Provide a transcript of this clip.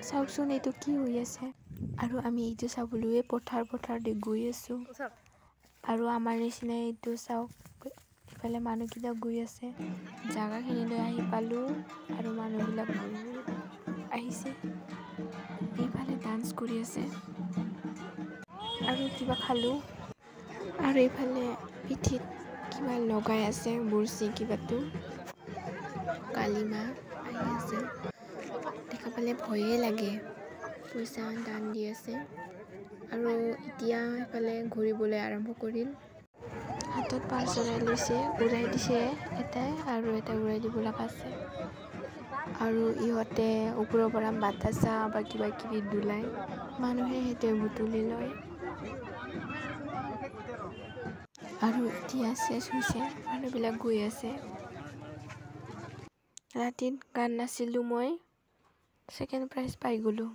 চাওকচোন এইটো কি হৈ আছে আৰু আমি এইটো চাবলৈ পথাৰ দি গৈ আছোঁ আৰু আমাৰ নিচিনা এইটো চাওক ইফালে মানুহকেইটা গৈ আছে জাগাখিনিলৈ আহি পালোঁ আৰু মানুহবিলাক বহুত আহিছে এইফালে ডান্স কৰি আছে আৰু কিবা খালোঁ আৰু এইফালে পিঠিত কিবা লগাই আছে বুৰ্চি কিবাটো কালিমা আহি আছে দেখা পালে ভয়ে লাগে পইচা দান দি আছে আৰু এতিয়া এইফালে ঘূৰিবলৈ আৰম্ভ কৰিল হাতত পাৰ চৰাই লৈছে উৰাই দিছে এটাই আৰু এটা উৰাই দিব লগা আছে আৰু ইহঁতে ওপৰৰ পৰা বাতাসা বা কিবা কিবি দোলাই মানুহে সেইটোৱে বুটলি লয় আৰু এতিয়া চেছ হৈছে মানুহবিলাক গৈ আছে ৰাতিত গান নাচিলোঁ মই ছেকেণ্ড প্ৰাইজ পাই গ'লোঁ